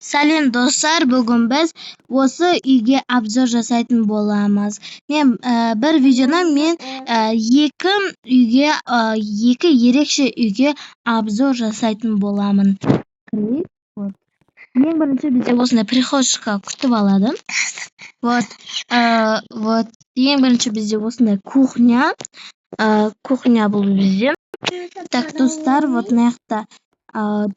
Салем достар, бүгін біз осы үйге обзор жасайтын боламыз. Мен бір видеода мен екі ерекше үйге обзор жасайтын боламын. Ең бірінші бізде осындай прихожка күтіп алады. Ең бірінші бізде осындай кухня. Кухня бұл бізде. Так, достар, мына жақта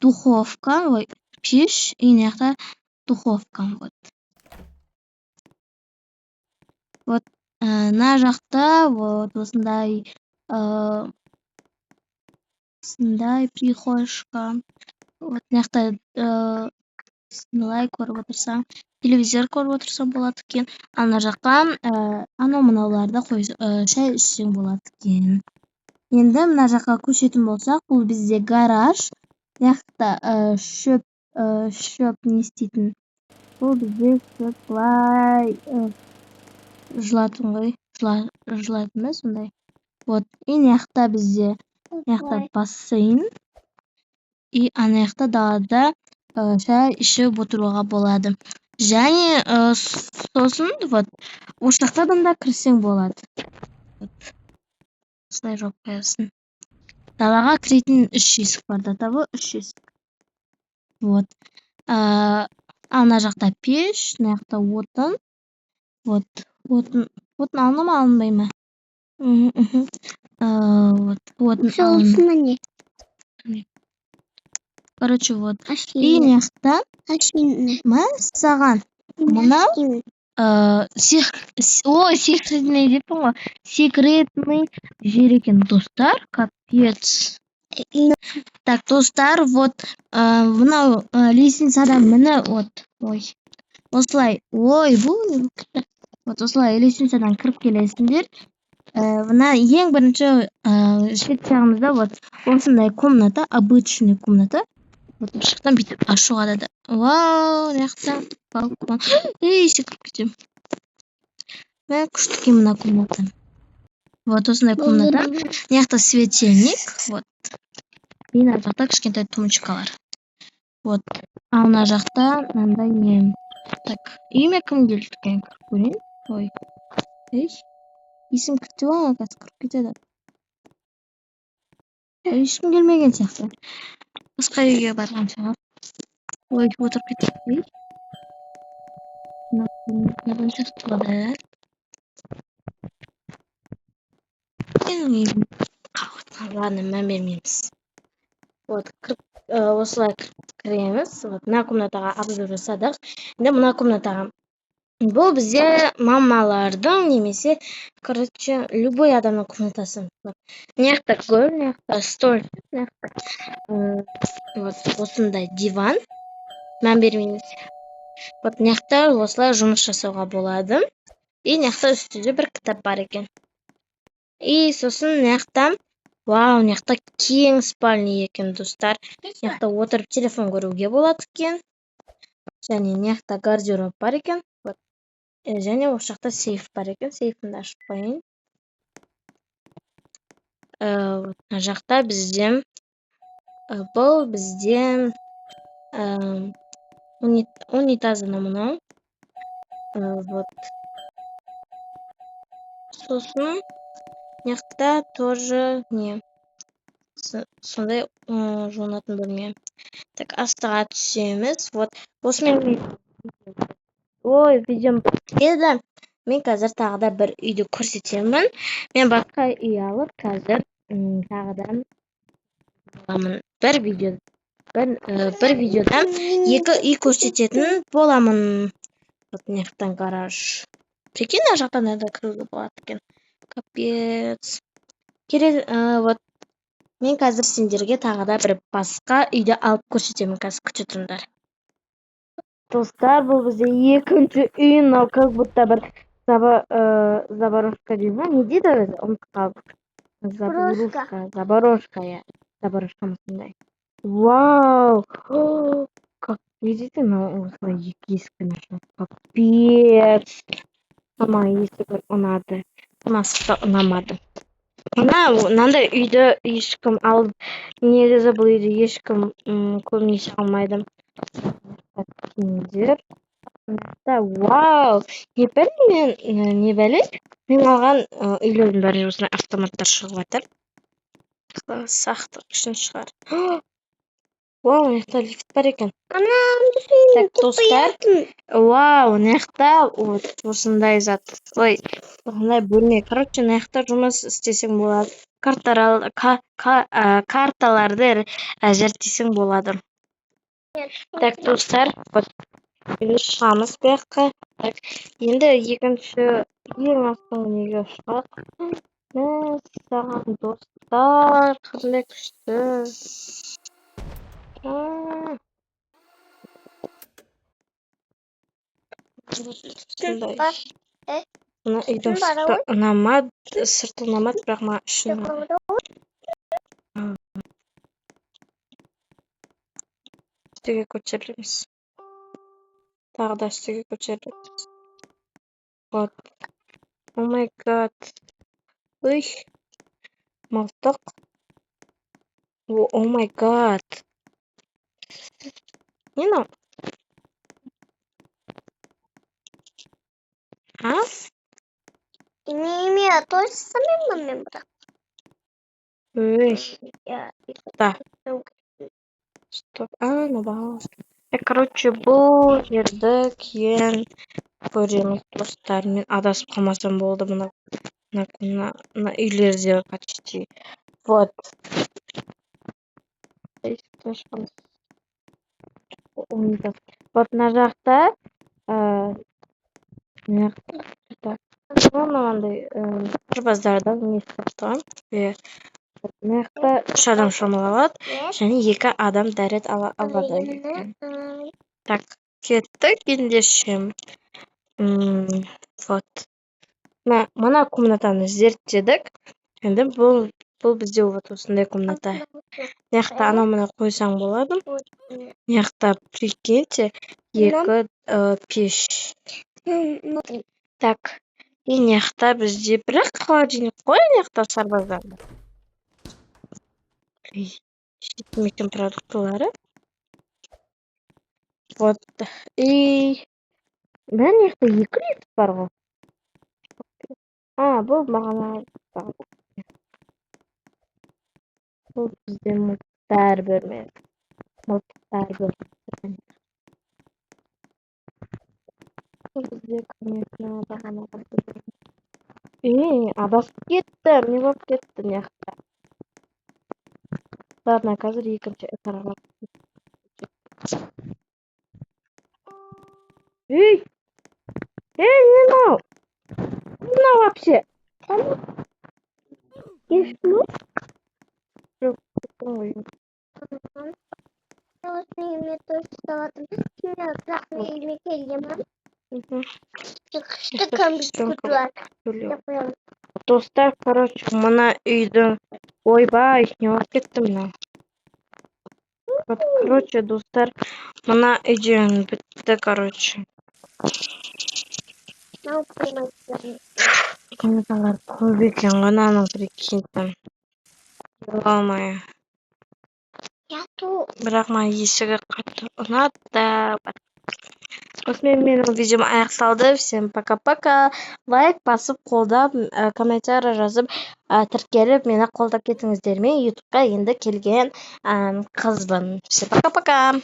духовка, пеш, и мына жақта духовка. Мына жақта осындай прихожка. Мына жақта көріп отырсаң, телевизор көріп отырсаң болады екен. Ана жаққа мынауларды шай ішсең болады екен. Енді мына жаққа көшетін болсақ, бұл бізде гараж. Мына жақта шөп не істейтін. Бұл бізде шөп былай жылатын ғой. Жылатын ба сондай. И мына жақта бізде бассейн. И ана жақта далада шай ішіп отыруға болады. Және сосын осы жақтан да кірсең болады. Осылай жауып қоясың. Далаға кіретін 3 есік бар, табы 3 есік. Ана жақта пеш, мына жақта отын. Отын алына ма, алынбай ма? Отын алына. Короче, и мына жақта саған мынау секретный деппін ғой. Секретный жер екен, достар. Капец. Так, достар, мынау лестницадан мініп, осылай, осылай лестницадан кіріп келесіңдер. Мына ең бірінші шет жағымызда осындай комната, обычный комната. Шықтан бүйтіп ашуға да. Вау, мына балкон. Секіріп кетем. Мен күшті екен мына комната. Осындай комната. Мына жақта светильник. И мына жақта кішкентай тумбочкалар. Ал мына жақта мынандай не. Так, үйіме кім келді екен? Көрейін. Есім күтіп алған, қазір кіріп кетеді. Ешкім келмеген сияқты. Басқа үйге барған шығар. Отырып кетіп. Надан шақтылады. Ладно, мән бермейміз. Осылай кіреміз. Мына комнатаға обзор жасадық. Енді мына комнатаға. Бұл бізде мамалардың немесе, короче, любой адамның комнатасы. Мына жақта гөр, мына жақта стол, мына жақта осындай диван. Мән бермейміз. Мына жақта осылай жұмыс жасауға болады. И мына жақта үстінде бір кітап бар екен. И сосын мына жақта, вау, мына жақта кең спальня екен, достар. Мына жақта отырып телефон көруге болады екен. Және мына жақта гардероб бар екен. Және осы жақта сейф бар екен. Сейфімді ашып қойын. Мына жақта бізде бұл бізде унитазы мынау. Сосын мына жақта тоже не сондай жуынатын бөлме. Так, астыға түсеміз. Осымен видеом еді. Мен қазір тағы да бір үйді көрсетемін. Мен басқа үй алып, қазір тағы да бір видеода екі үй көрсететін боламын. Мына жақтан гараж. Прикинь, мына жақтан да кіруге болады екен. Капец. Мен қазір сендерге тағы да бір басқа үйді алып көрсетемін. Қазір күте тұрыңдар. Достар, бұл бізде екінші үй, но как будто бір заборожка дейді ма? Не дейді өзі? Заборожка, я. Заборожка мұсындай. Вау! Как видите, осылай екі ескі нашла. Капец! Мама ескі ұнады. Масықта ұнамады. Мынандай үйді ешкім алып, негізі бұл үйді ешкім көбінесе алмайды. көресіңдер. Вау! Не бәле? Мен алған үйлердің бәрі осындай автоматтар шығып жатыр. Сақтық үшін шығар. Вау, мына жақта лифт бар екен. Так, достар. Вау, мына жақта осындай зат. Ой, осындай бөлме. Короче, мына жақта жұмыс істесең болады. Карталарды зерттесең болады. Так, достар, енді шығамыз бұл жаққа. Так, енді екінші ең астыңғы неге шығақ. Мәссаған, достар, қандай күшті. Мына үйдің сырты ұнамады, бірақ маған іші ұнады. Үстіге көтерілеміз. Тағы да үстіге көтерілеміз. Вот. О май гад. Ой. Мылтық. О май гад. Не мынау? А? Не, то же самое маме брат. Ой. Да. Стоп. Ну да. Короче, бұл жерді кейін көреміз, достар. Мен адасып қалмасам болды мына үйлерде почти. Вот. Вот мына жақта мынандай сарбаздардан не сақтаған. Мына жақта 3 адам шомылады және 2 адам дәрет алады екен. Так, кеттік ендеше. Вот. Мына комнатаны зерттедік. Енді бұл бізде вот осындай комната. Мына жақта анау мына қойсаң болады. Мына жақта прикиньте, 2 пеш. Так, и мына жақта бізде бірақ холодильник қой, мына жақта сарбаздарда. Мекен продуктылары. Вот. И мына жақта 2 лифт бар ғой. Бұл маған бұл бізде мылтықтар бөлмесі. Мылтықтар бөлмесі. Бұл бізде комментіне бағана бөлмесі. Адасып кетті. Не болып кетті мына жақта? Ладно, қазір екінші этажға. Не мынау? Не мынау вообще? Ешкім? Жоқ, ойын. Мен тоже салатым. Бірақ мен үйіме келгенмін. Шықты компьютерлар. Достар, короче, мына үйдің ойбай, не болып кетті мына. Короче, достар, мына үйден бітті, короче. Комнаталар көп екен ғой, наның прикиньте. Ё-моё. Бірақ маған есігі қатты ұнады. Осымен менің видеом аяқталды. Всем пока-пока. Лайк басып, қолдап, комментарий жазып, тіркеліп, мені қолдап кетіңіздер. Мен ютубқа енді келген қызбын. Всем пока-пока.